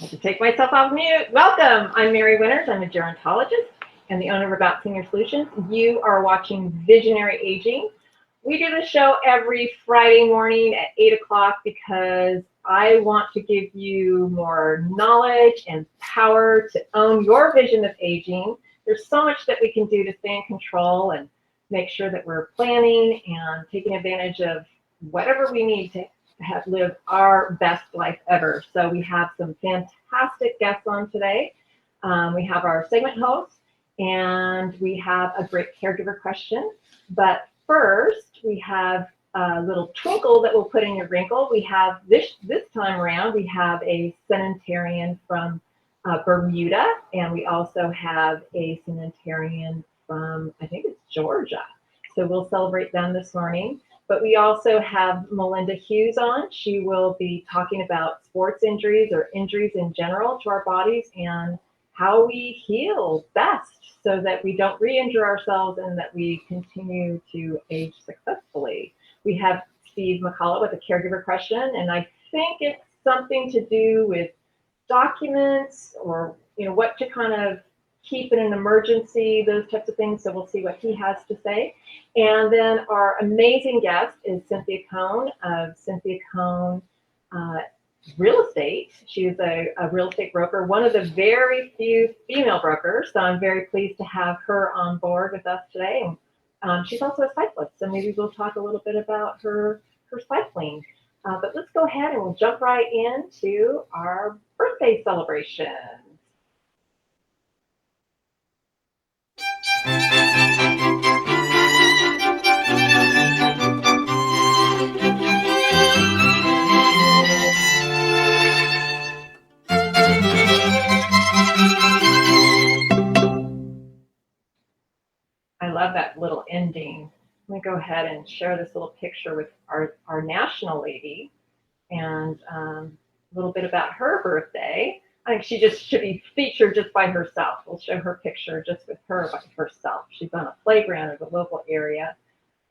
I have to take myself off mute. Welcome. I'm Mary Winters. I'm a gerontologist and the owner of About Senior Solutions. You are watching Visionary Aging. We do the show every Friday morning at 8 o'clock because I want to give you more knowledge and power to own your vision of aging. There's so much that we can do to stay in control and make sure that we're planning and taking advantage of whatever we need to have lived our best life ever. So we have some fantastic guests on today. We have our segment host and we have a great caregiver question. But first, we have a little twinkle that we'll put in your wrinkle. We have this time around, we have a centenarian from Bermuda, and we also have a centenarian from, I think it's Georgia. So we'll celebrate them this morning. But we also have Melinda Hughes on. She will be talking about sports injuries or injuries in general to our bodies and how we heal best so that we don't re-injure ourselves and that we continue to age successfully. We have Steve McCullough with a caregiver question, and I think it's something to do with documents or what to kind of keep in an emergency, those types of things. So we'll see what he has to say. And then our amazing guest is Cynthia Cohn of Cynthia Cohn Real Estate. She is a real estate broker, one of the very few female brokers. So I'm very pleased to have her on board with us today. She's also a cyclist, so maybe we'll talk a little bit about her cycling. But let's go ahead and we'll jump right into our birthday celebration. I love that little ending. Let me go ahead and share this little picture with our national lady and a little bit about her birthday. I think she just should be featured just by herself. We'll show her picture just with her by herself. She's on a playground in the local area.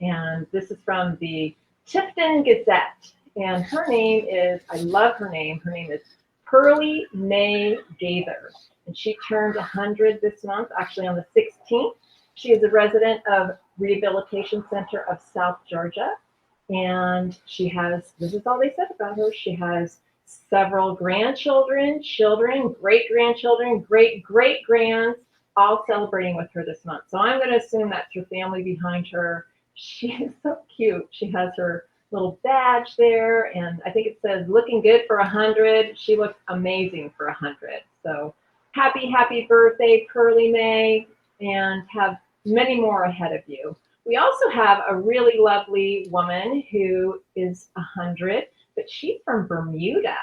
And this is from the Tifton Gazette. And her name is, I love her name. Her name is Pearlie Mae Gaither. And she turned 100 this month, actually on the 16th. She is a resident of Rehabilitation Center of South Georgia. And she has, this is all they said about her, she has several grandchildren, children, great-grandchildren, great-great-grands, all celebrating with her this month. So I'm going to assume that's her family behind her. She is so cute. She has her little badge there, and I think it says, looking good for 100. She looks amazing for 100. So happy birthday, Pearlie Mae, and have many more ahead of you. We also have a really lovely woman who is 100, but she's from Bermuda.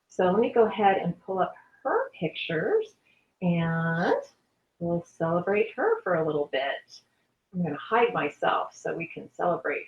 So let me go ahead and pull up her pictures and we'll celebrate her for a little bit. I'm going to hide myself so we can celebrate her.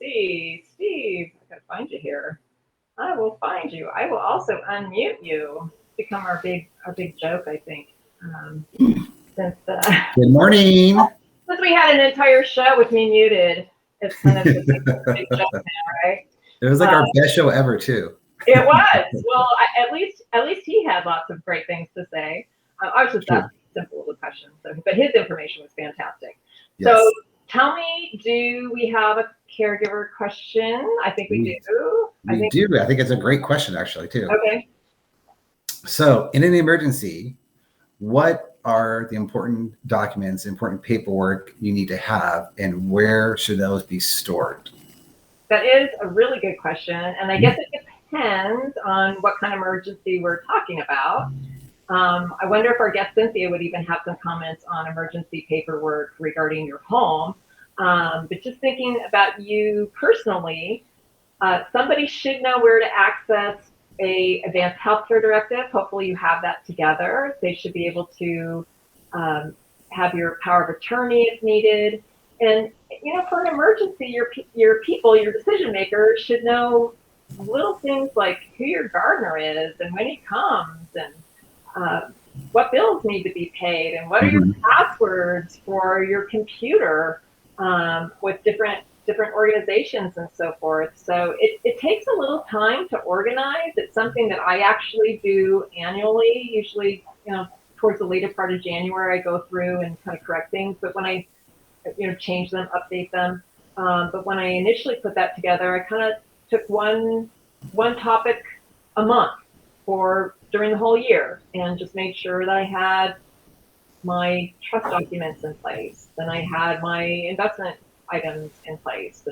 see. Steve, I gotta find you here. I will find you. I will also unmute you. It's become our big joke, I think. Since Good morning. since we had an entire show with me muted, it's kind of just a big joke now, right? It was like our best show ever, too. It was. Well, at least he had lots of great things to say. I was just asking simple little questions, but his information was fantastic. Yes. So tell me, do we have a caregiver question? I think we do. We do. I think it's a great question, actually, too. Okay. So in an emergency, what are the important documents, important paperwork you need to have, and where should those be stored? That is a really good question. And I guess it depends on what kind of emergency we're talking about. I wonder if our guest Cynthia would even have some comments on emergency paperwork regarding your home. But just thinking about you personally, somebody should know where to access a advanced healthcare directive. Hopefully you have that together. They should be able to have your power of attorney if needed. And for an emergency, your people, your decision makers should know little things like who your gardener is and when he comes and what bills need to be paid and what are your passwords for your computer with different organizations and so forth. So it takes a little time to organize. It's something that I actually do annually, usually, towards the later part of January, I go through and kind of correct things. But when I, change them, update them. But when I initially put that together, I kind of took one topic a month for during the whole year and just made sure that I had my trust documents in place. Then I had my investment items in place.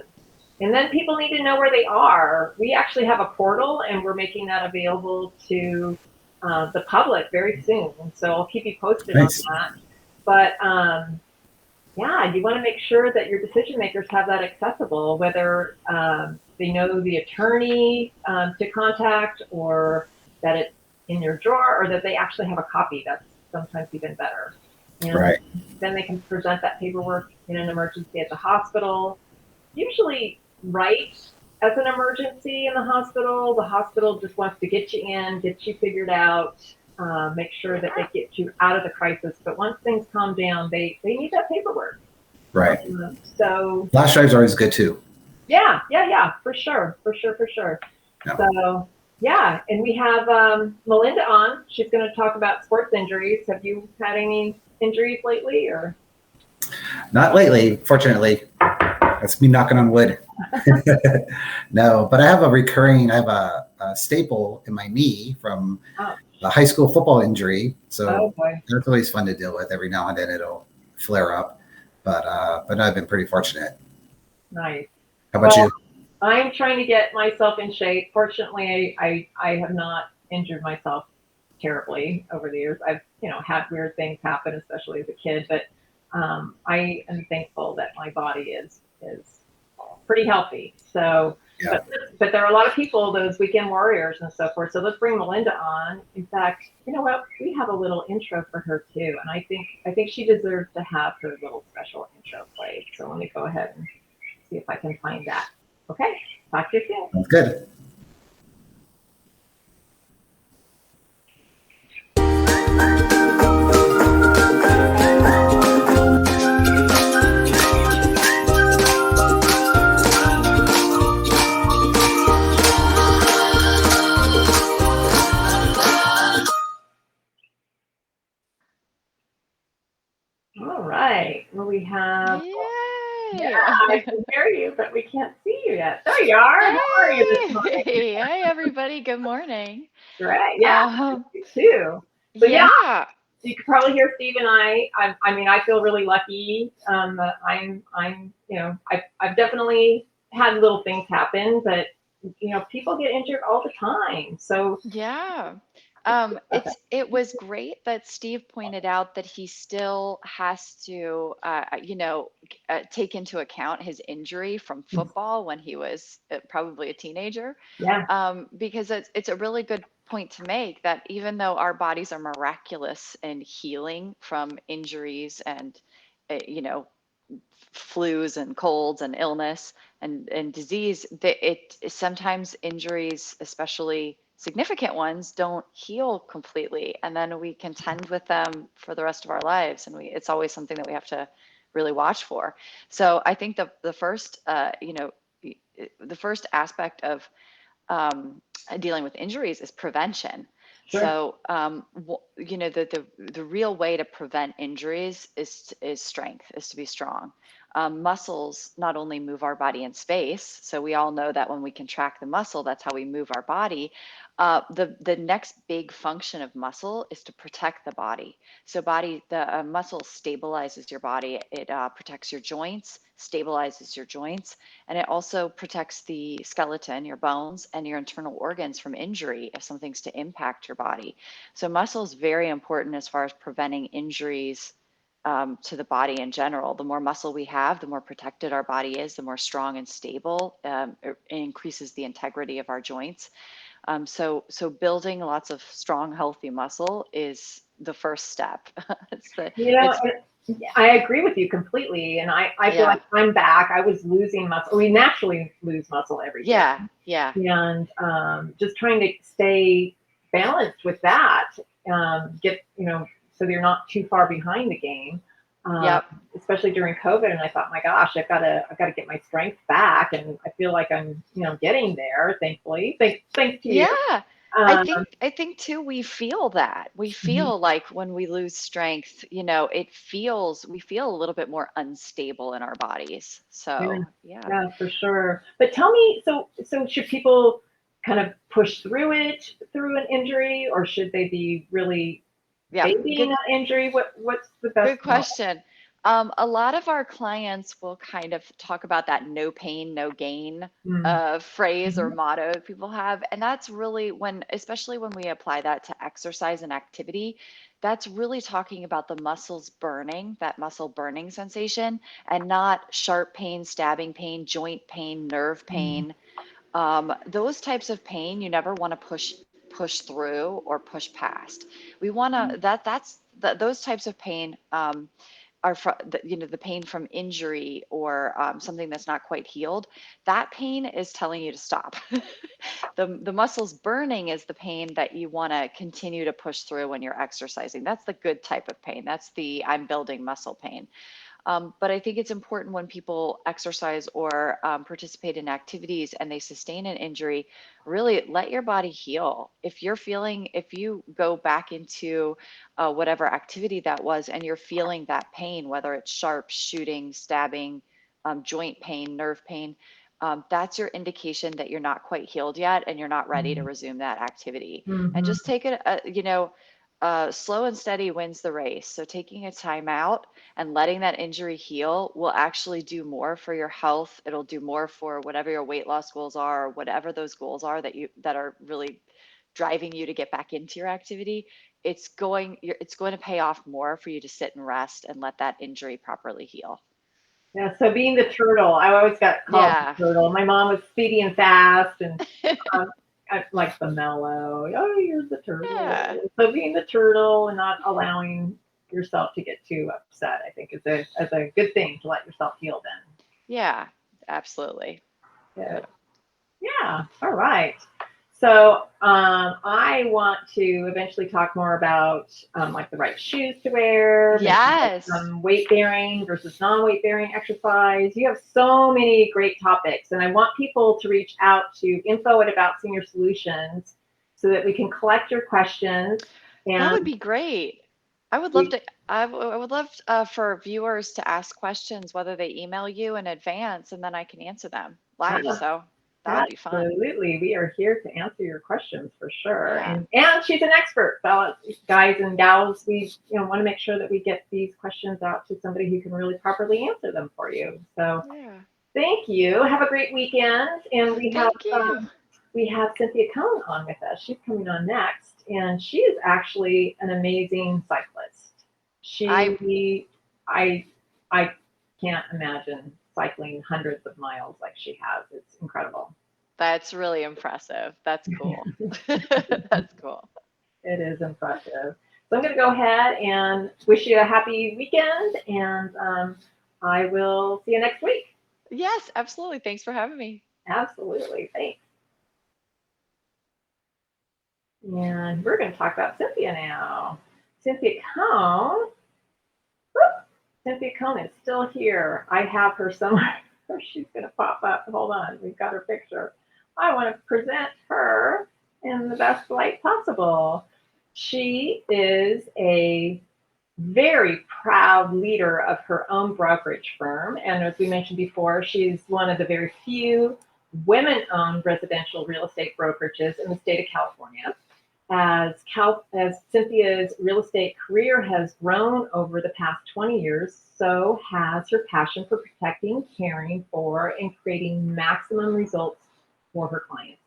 And then people need to know where they are. We actually have a portal and we're making that available to the public very soon. So I'll keep you posted on that. But yeah, you want to make sure that your decision makers have that accessible, whether they know the attorney to contact or that it's in your drawer or that they actually have a copy. That's sometimes even better. And then they can present that paperwork in an emergency at the hospital. Usually right as an emergency in the hospital just wants to get you in, get you figured out, make sure that they get you out of the crisis. But once things calm down, they need that paperwork. Right. So flash drives are always good too. Yeah, for sure. Yeah. So yeah, and we have Melinda on. She's going to talk about sports injuries. Have you had any injuries lately, or? Not lately, fortunately. That's me knocking on wood. No, but I have a staple in my knee from a high school football injury. So that's always fun to deal with. Every now and then it'll flare up. But I've been pretty fortunate. Nice. How about you? I'm trying to get myself in shape. Fortunately, I have not injured myself terribly over the years. I've had weird things happen, especially as a kid. But I am thankful that my body is pretty healthy. So, but there are a lot of people, those weekend warriors and so forth. So let's bring Melinda on. In fact, you know what? We have a little intro for her too, and I think she deserves to have her little special intro played. So let me go ahead and see if I can find that. Okay, talk to you soon. Sounds good. All right. Well, we have. Yay! Yeah, I can hear you, but we can't see you yet. There you are. How are you this morning? Hey, everybody. Good morning. Great. Yeah, you too. So yeah, you can probably hear Steve and I mean, I feel really lucky. I'm I've definitely had little things happen, but people get injured all the time. So yeah. It was great that Steve pointed out that he still has to, take into account his injury from football when he was probably a teenager. Yeah. Because it's a really good point to make that even though our bodies are miraculous in healing from injuries and, flus and colds and illness and disease, it sometimes injuries, especially significant ones, don't heal completely, and then we contend with them for the rest of our lives, and it's always something that we have to really watch for. So I think the first the first aspect of dealing with injuries is prevention. Sure. So, the real way to prevent injuries is strength, is to be strong. Muscles not only move our body in space, so we all know that when we contract the muscle, that's how we move our body. The next big function of muscle is to protect the body. So the muscle stabilizes your body. It protects your joints, stabilizes your joints, and it also protects the skeleton, your bones, and your internal organs from injury if something's to impact your body. So muscle is very important as far as preventing injuries to the body in general. The more muscle we have, the more protected our body is, the more strong and stable. It increases the integrity of our joints. So building lots of strong, healthy muscle is the first step. I agree with you completely. And I feel like I'm back. I was losing muscle. We naturally lose muscle every day. Yeah. And just trying to stay balanced with that, so you're not too far behind the game. Especially during COVID. And I thought, my gosh, I've got to get my strength back. And I feel like I'm, getting there, thankfully. Thanks to you. Yeah. I think too, we feel that. We feel like when we lose strength, we feel a little bit more unstable in our bodies. So, yeah, for sure. But tell me, so should people kind of push through an injury, or should they be really babying an injury? What's the best? Good question. A lot of our clients will kind of talk about that no pain, no gain phrase or motto people have. And that's really especially when we apply that to exercise and activity, that's really talking about the muscles burning, that muscle burning sensation, and not sharp pain, stabbing pain, joint pain, nerve pain. Those types of pain you never want to push through or push past. We want to, those types of pain are the pain from injury or something that's not quite healed. That pain is telling you to stop. The muscles burning is the pain that you want to continue to push through when you're exercising. That's the good type of pain. That's the I'm building muscle pain. But I think it's important when people exercise or participate in activities and they sustain an injury, really let your body heal. If you go back into whatever activity that was and you're feeling that pain, whether it's sharp, shooting, stabbing, joint pain, nerve pain, that's your indication that you're not quite healed yet and you're not ready to resume that activity. And just take it, slow and steady wins the race. So taking a time out and letting that injury heal will actually do more for your health. It'll do more for whatever your weight loss goals are, or whatever those goals are that are really driving you to get back into your activity. It's going to pay off more for you to sit and rest and let that injury properly heal. Yeah, so being the turtle, I always got called the turtle. My mom was speedy and fast, and I like the mellow. Oh, you're the turtle. Yeah. So being the turtle and not allowing yourself to get too upset, I think is a good thing to let yourself heal then. Yeah, absolutely. Good. Yeah. All right. So I want to eventually talk more about like the right shoes to wear. Yes. Weight bearing versus non-weight bearing exercise. You have so many great topics, and I want people to reach out to info@About Senior Solutions so that we can collect your questions. And that would be great. I would love to. I would love for viewers to ask questions, whether they email you in advance, and then I can answer them live. So. That would be fun. Absolutely. We are here to answer your questions for sure. Yeah. And she's an expert, guys and gals. We want to make sure that we get these questions out to somebody who can really properly answer them for you. So thank you. Have a great weekend. And we have Cynthia Cohn on with us. She's coming on next. And she is actually an amazing cyclist. I can't imagine cycling hundreds of miles like she has. It's incredible. That's really impressive. That's cool. That's cool. It is impressive. So I'm going to go ahead and wish you a happy weekend. And I will see you next week. Yes, absolutely. Thanks for having me. Absolutely. Thanks. And we're going to talk about Cynthia now. Cynthia Cohn. Cynthia Cohn is still here. I have her somewhere. She's going to pop up. Hold on. We've got her picture. I want to present her in the best light possible. She is a very proud leader of her own brokerage firm. And as we mentioned before, she's one of the very few women-owned residential real estate brokerages in the state of California. As Cynthia's real estate career has grown over the past 20 years, so has her passion for protecting, caring for, and creating maximum results for her clients.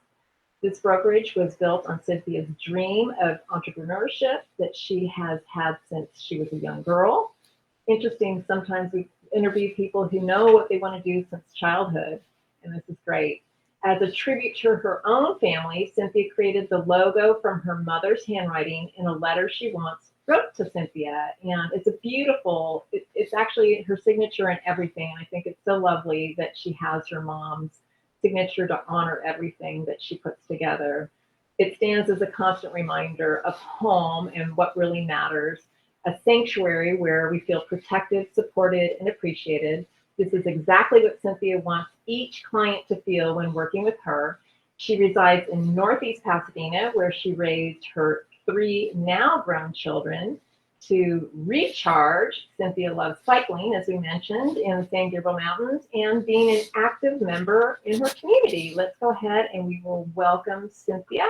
This brokerage was built on Cynthia's dream of entrepreneurship that she has had since she was a young girl. Interesting, sometimes we interview people who know what they want to do since childhood, and this is great. As a tribute to her own family, Cynthia created the logo from her mother's handwriting in a letter she once wrote to Cynthia. And it's a beautiful, it's actually her signature and everything. And I think it's so lovely that she has her mom's signature to honor everything that she puts together. It stands as a constant reminder of home and what really matters, a sanctuary where we feel protected, supported, and appreciated. This is exactly what Cynthia wants each client to feel when working with her. She resides in Northeast Pasadena, where she raised her 3 now grown children. To recharge, Cynthia loves cycling, as we mentioned, in the San Gabriel Mountains, and being an active member in her community. Let's go ahead and we will welcome Cynthia.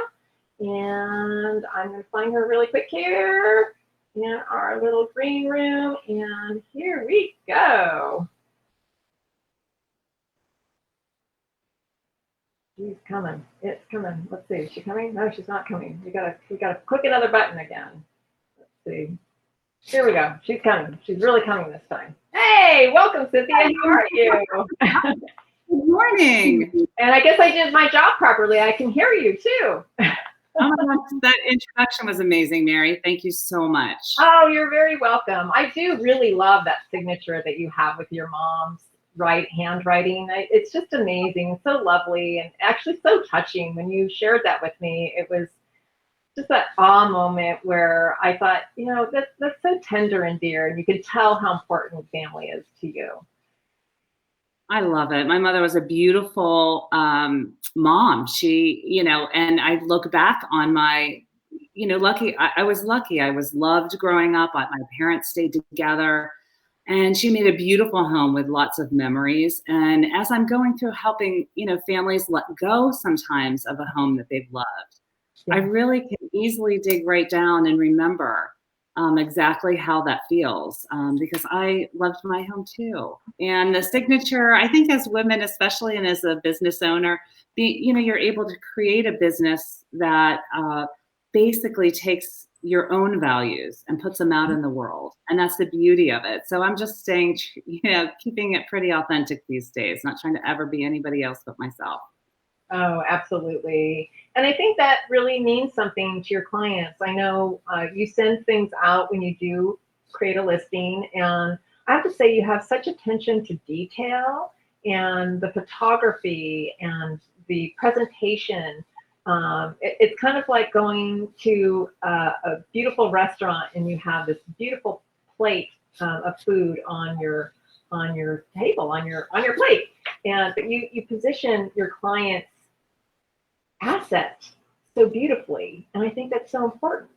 And I'm going to find her really quick here in our little green room. And here we go. She's coming. It's coming. Let's see. Is she coming? No, she's not coming. We gotta click another button again. Let's see. Here we go. She's coming. She's really coming this time. Hey, welcome, Cynthia. How are you? Good morning. And I guess I did my job properly. I can hear you too. Oh my gosh, that introduction was amazing, Mary. Thank you so much. Oh, you're very welcome. I do really love that signature that you have with your mom's handwriting. It's just amazing. It's so lovely and actually so touching. When you shared that with me, it was just that awe moment where I thought, that's so tender and dear, and you can tell how important family is to you. I love it. My mother was a beautiful mom. She, and I look back on my, lucky. I was lucky. I was loved growing up. My parents stayed together. And she made a beautiful home with lots of memories. And as I'm going through helping, families let go sometimes of a home that they've loved, I really can easily dig right down and remember exactly how that feels, because I loved my home too. And the signature, I think as women, especially, and as a business owner, you're able to create a business that basically takes your own values and puts them out in the world. And that's the beauty of it. So I'm just staying, keeping it pretty authentic these days, not trying to ever be anybody else but myself. Oh, absolutely. And I think that really means something to your clients. I know you send things out when you do create a listing, and I have to say you have such attention to detail, and the photography and the presentation. It's kind of like going to a beautiful restaurant and you have this beautiful plate of food on your table, on your plate, but you position your client's asset so beautifully, and I think that's so important.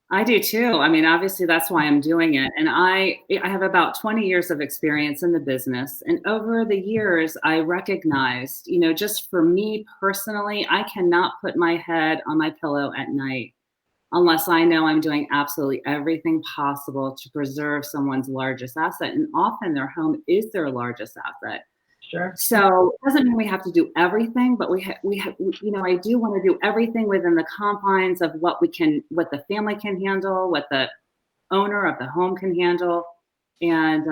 I do too. I mean, obviously that's why I'm doing it. And I have about 20 years of experience in the business. And over the years, I recognized, just for me personally, I cannot put my head on my pillow at night unless I know I'm doing absolutely everything possible to preserve someone's largest asset. And often their home is their largest asset. Sure. So it doesn't mean we have to do everything, but we have, I do want to do everything within the confines of what the family can handle, what the owner of the home can handle. And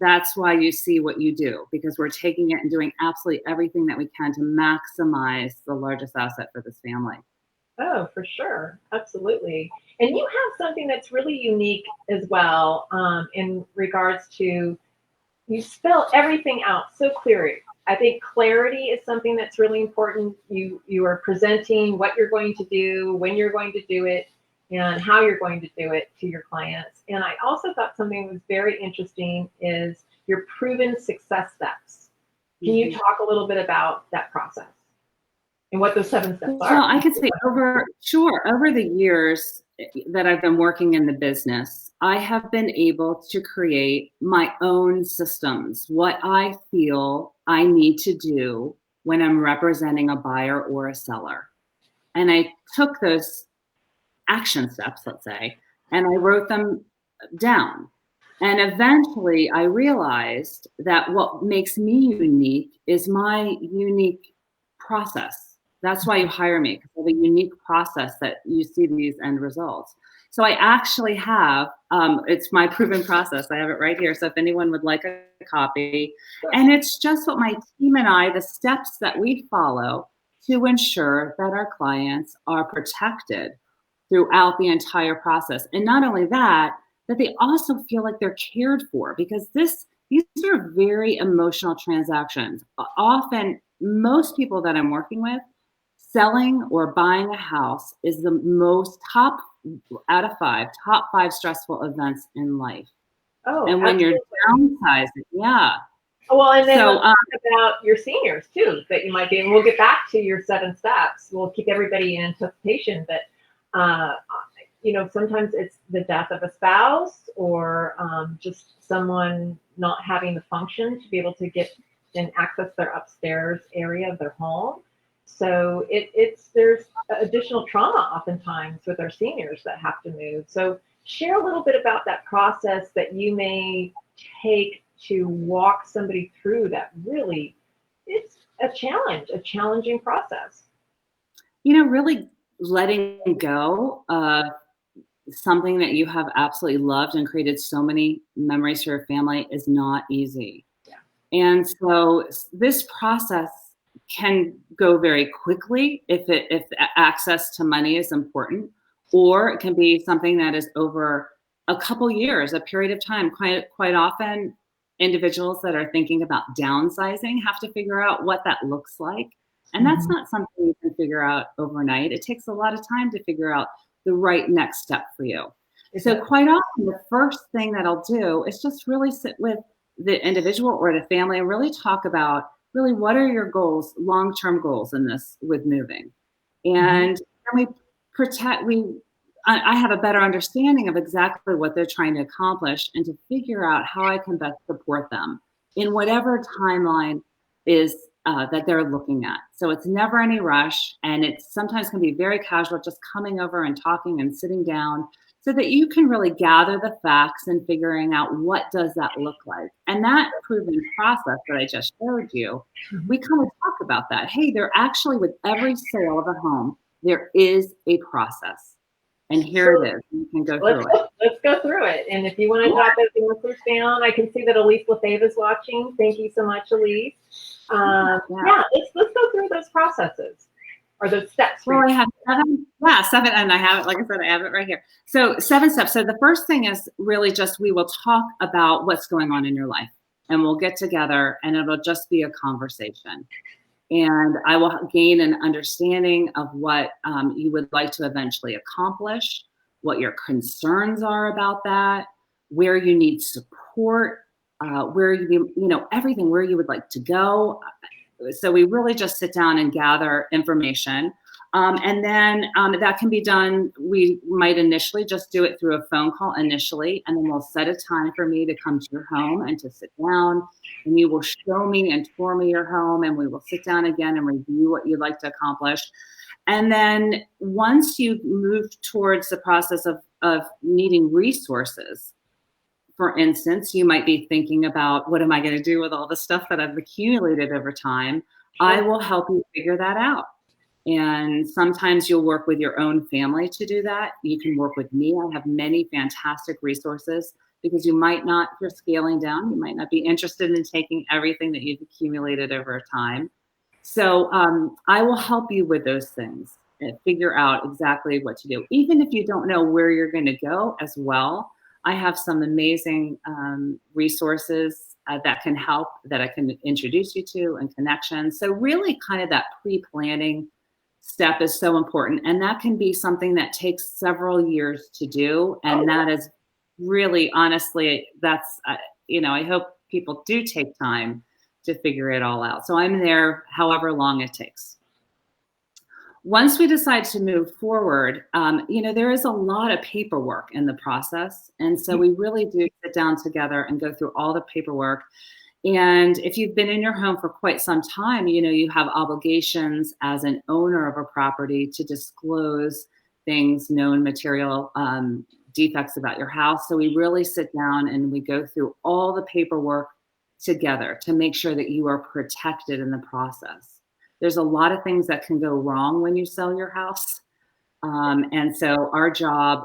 that's why you see what you do, because we're taking it and doing absolutely everything that we can to maximize the largest asset for this family. Oh, for sure. Absolutely. And you have something that's really unique as well, in regards to you spell everything out so clearly. I think clarity is something that's really important. You are presenting what you're going to do, when you're going to do it, and how you're going to do it to your clients. And I also thought something that was very interesting is your proven success steps. Can you talk a little bit about that process and what those 7 steps Well, are? I could say over the years that I've been working in the business, I have been able to create my own systems, what I feel I need to do when I'm representing a buyer or a seller. And I took those action steps, let's say, and I wrote them down. And eventually I realized that what makes me unique is my unique process. That's why you hire me, because I have a unique process that you see these end results. So I actually have, it's my proven process. I have it right here. So if anyone would like a copy, and it's just what my team and I, the steps that we follow to ensure that our clients are protected throughout the entire process. And not only that, that they also feel like they're cared for, because these are very emotional transactions. Often, most people that I'm working with, selling or buying a house is the most top five stressful events in life. Oh, and when absolutely. you're downsizing, yeah. Well, and then So, let's talk about your seniors too, that you might be, and we'll get back to your 7 steps. We'll keep everybody in anticipation, but sometimes it's the death of a spouse or just someone not having the function to be able to get and access their upstairs area of their home. So there's additional trauma oftentimes with our seniors that have to move. So share a little bit about that process that you may take to walk somebody through that. Really, it's a challenging process. really letting go of something that you have absolutely loved and created so many memories for your family is not easy. Yeah. And so this process can go very quickly if access to money is important, or it can be something that is over a couple years, a period of time. Quite often, individuals that are thinking about downsizing have to figure out what that looks like. And that's not something you can figure out overnight. It takes a lot of time to figure out the right next step for you. So quite often, the first thing that I'll do is just really sit with the individual or the family and really talk about really what are your goals, long-term goals in this with moving. And then I have a better understanding of exactly what they're trying to accomplish and to figure out how I can best support them in whatever timeline is that they're looking at. So it's never any rush, and it sometimes can be very casual, just coming over and talking and sitting down so that you can really gather the facts and figuring out what does that look like. And that proven process that I just showed you, we kind of talk about that. Hey, there actually, with every sale of a home, there is a process. And here it is. You can go through it. Let's go through it. And if you want to drop those answers down, I can see that Elise Lefebvre is watching. Thank you so much, Elise. Let's go through those processes or those steps. Well, I have 7. Yeah, 7, and I have it. Like I said, I have it right here. So 7 steps. So the first thing is really just we will talk about what's going on in your life, and we'll get together, and it'll just be a conversation. And I will gain an understanding of what you would like to eventually accomplish, what your concerns are about that, where you need support, where everything, where you would like to go. So we really just sit down and gather information. And then that can be done. We might initially just do it through a phone call initially, and then we'll set a time for me to come to your home and to sit down, and you will show me and tour me your home, and we will sit down again and review what you'd like to accomplish. And then once you move towards the process of needing resources, for instance, you might be thinking about, what am I going to do with all the stuff that I've accumulated over time? I will help you figure that out. And sometimes you'll work with your own family to do that. You can work with me. I have many fantastic resources, because you might not, if you're scaling down, you might not be interested in taking everything that you've accumulated over time. So I will help you with those things. figure out exactly what to do. Even if you don't know where you're going to go as well, I have some amazing resources that can help, that I can introduce you to, and connections. So really kind of that pre-planning step is so important. And that can be something that takes several years to do. And that is really, honestly, that's, I hope people do take time to figure it all out. So I'm there however long it takes. Once we decide to move forward, there is a lot of paperwork in the process. And so we really do sit down together and go through all the paperwork. And if you've been in your home for quite some time, you have obligations as an owner of a property to disclose things, known material defects about your house. So we really sit down and we go through all the paperwork together to make sure that you are protected in the process. There's a lot of things that can go wrong when you sell your house. And so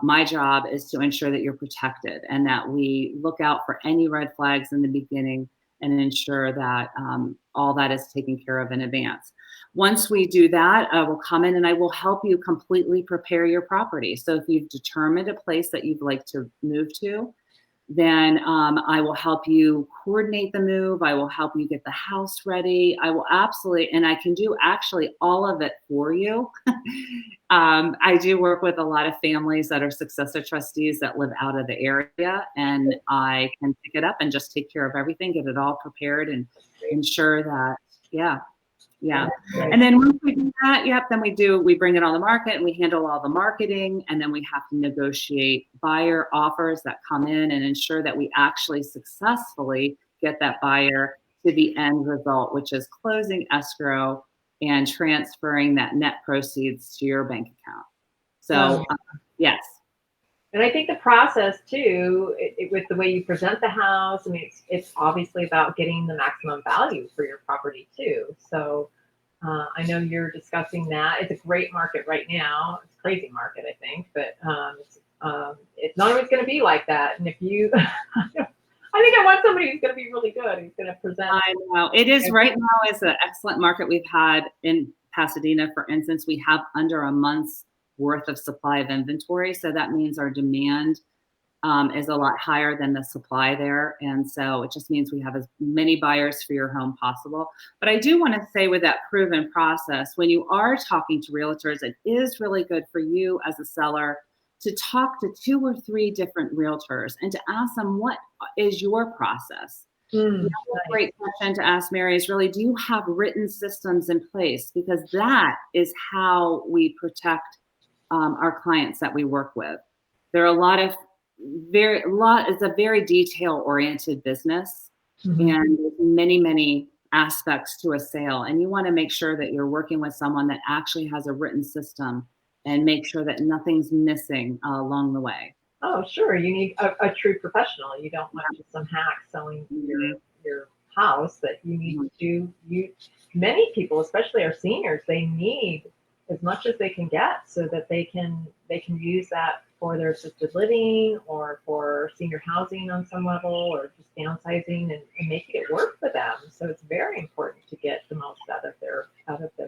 my job is to ensure that you're protected and that we look out for any red flags in the beginning and ensure that all that is taken care of in advance. Once we do that, we'll come in and I will help you completely prepare your property. So if you've determined a place that you'd like to move to, then I will help you coordinate the move. I will help you get the house ready. I will absolutely, and I can do actually all of it for you. I do work with a lot of families that are successor trustees that live out of the area, and I can pick it up and just take care of everything, get it all prepared, and ensure that, yeah. And then once we do that, then we bring it on the market and we handle all the marketing, and then we have to negotiate buyer offers that come in and ensure that we actually successfully get that buyer to the end result, which is closing escrow and transferring that net proceeds to your bank account. So, yes. And I think the process too, with the way you present the house, I mean, it's obviously about getting the maximum value for your property too. So I know you're discussing that. It's a great market right now. It's a crazy market, I think, but it's not always going to be like that. And if you, I think I want somebody who's going to be really good, who's going to present. I know. It is right now. It's an excellent market. We've had in Pasadena, for instance, we have under a month's worth of supply of inventory. So that means our demand is a lot higher than the supply there. And so it just means we have as many buyers for your home possible. But I do want to say, with that proven process, when you are talking to realtors, it is really good for you as a seller to talk to 2 or 3 different realtors and to ask them, what is your process? Another great question to ask, Mary, is really, do you have written systems in place? Because that is how we protect our clients that we work with. There are it's a very detail-oriented business, and there's many aspects to a sale. And you want to make sure that you're working with someone that actually has a written system and make sure that nothing's missing along the way. Oh, sure. You need a true professional. You don't want just some hack selling your house. That you need to many people, especially our seniors, they need as much as they can get so that they can use that for their assisted living or for senior housing on some level, or just downsizing and making it work for them. So it's very important to get the most out of their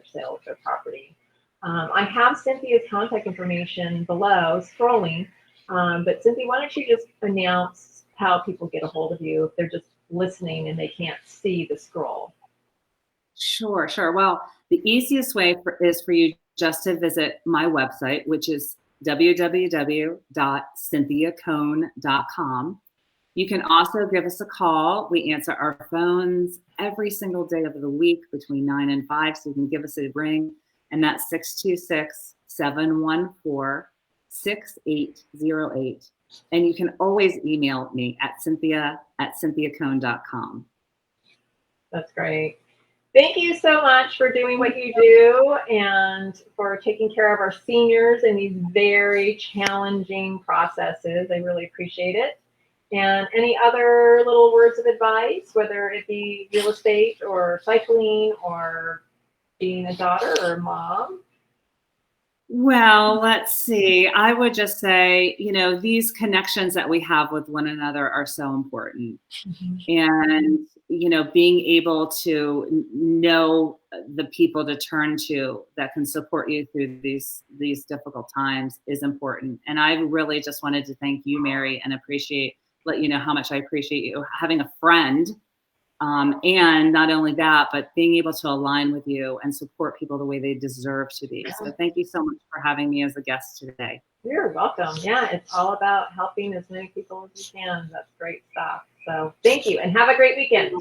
sale of their property. I have Cynthia's contact information below, scrolling. But Cynthia, why don't you just announce how people get a hold of you if they're just listening and they can't see the scroll? Sure. Well, the easiest way is for you just to visit my website, which is www.cynthiacohn.com. You can also give us a call. We answer our phones every single day of the week between 9 and 5, so you can give us a ring, and that's 626-714-6808. And you can always email me at cynthia@cynthiacohn.com. That's great. Thank you so much for doing what you do and for taking care of our seniors in these very challenging processes. I really appreciate it. And any other little words of advice, whether it be real estate or cycling or being a daughter or a mom? Well, let's see. I would just say, these connections that we have with one another are so important. And, being able to know the people to turn to that can support you through these difficult times is important. And I really just wanted to thank you, Mary, and let you know how much I appreciate you having a friend. And not only that, but being able to align with you and support people the way they deserve to be. So thank you so much for having me as a guest today. You're welcome. Yeah, it's all about helping as many people as you can. That's great stuff. So thank you, and have a great weekend.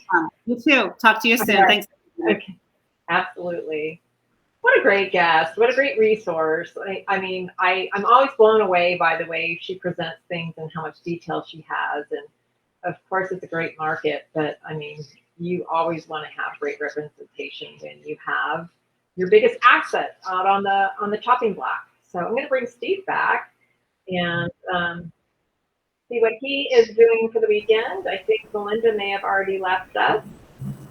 You too. Talk to you soon. Okay. Thanks. Okay. Absolutely. What a great guest. What a great resource. I'm always blown away by the way she presents things and how much detail she has. And of course, it's a great market, but you always want to have great representation when you have your biggest asset out on the chopping block. So I'm going to bring Steve back and see what he is doing for the weekend. I think Melinda may have already left us.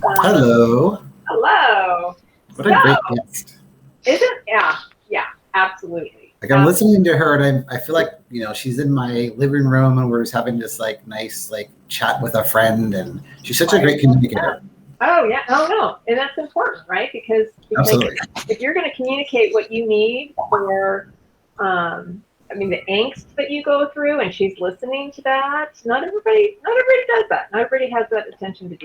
Hello. Hello. What a great guest. Isn't? Yeah, absolutely. Like I'm listening to her and I feel like, she's in my living room and we're just having this nice chat with a friend, and she's such a great communicator. Oh yeah. Oh no. And that's important, right? Because Absolutely. if you're going to communicate what you need for, the angst that you go through, and she's listening to that. Not everybody does that. Not everybody has that attention to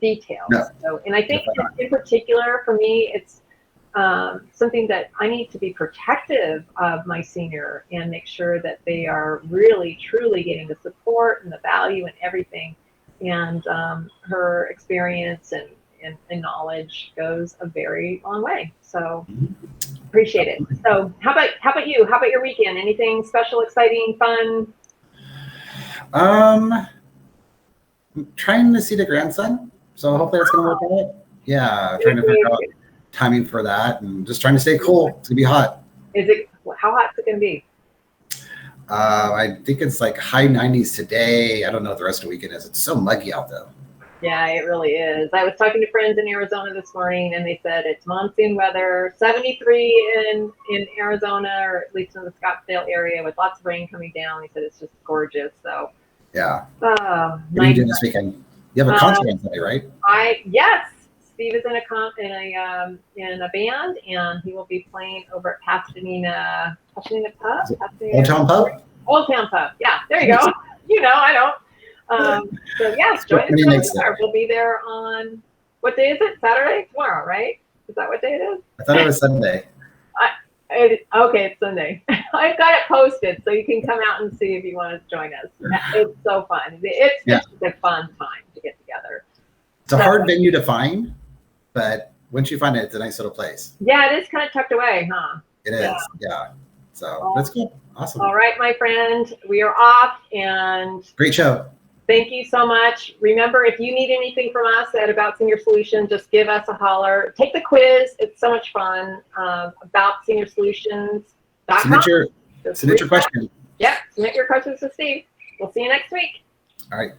detail. No. So, and I think in particular for me, it's something that I need to be protective of my senior and make sure that they are really, truly getting the support and the value and everything. And her experience and knowledge goes a very long way. So appreciate it. So how about you? How about your weekend? Anything special, exciting, fun? I'm trying to see the grandson, so hopefully that's gonna work out. Yeah, trying to figure out timing for that, and just trying to stay cool. It's gonna be hot. How hot is it gonna be? I think it's high 90s today. I don't know what the rest of the weekend is. It's so muggy out though. Yeah, it really is. I was talking to friends in Arizona this morning, and they said it's monsoon weather, 73 in Arizona, or at least in the Scottsdale area, with lots of rain coming down. They said it's just gorgeous. So yeah. What are you doing this weekend? You have a concert on Sunday, right? Yes. Steve is in a band, and he will be playing over at Pasadena Pub. Old Town Pub? Old Town Pub. Yeah, there you go. I don't. So yes, join us there. We'll be there on, what day is it? Saturday? Tomorrow, right? Is that what day it is? I thought it was Sunday. Okay, it's Sunday. I've got it posted, so you can come out and see if you want to join us. It's so fun. It's just a fun time to get together. It's a hard venue to find, but once you find it, it's a nice little place. Yeah, it is kind of tucked away, huh? It is, yeah. So that's cool. Awesome. All right, my friend, we are off, and great show. Thank you so much. Remember, if you need anything from us at About Senior Solutions, just give us a holler. Take the quiz. It's so much fun. About Senior Solutions. Submit your question. Yep, submit your questions to Steve. We'll see you next week. All right.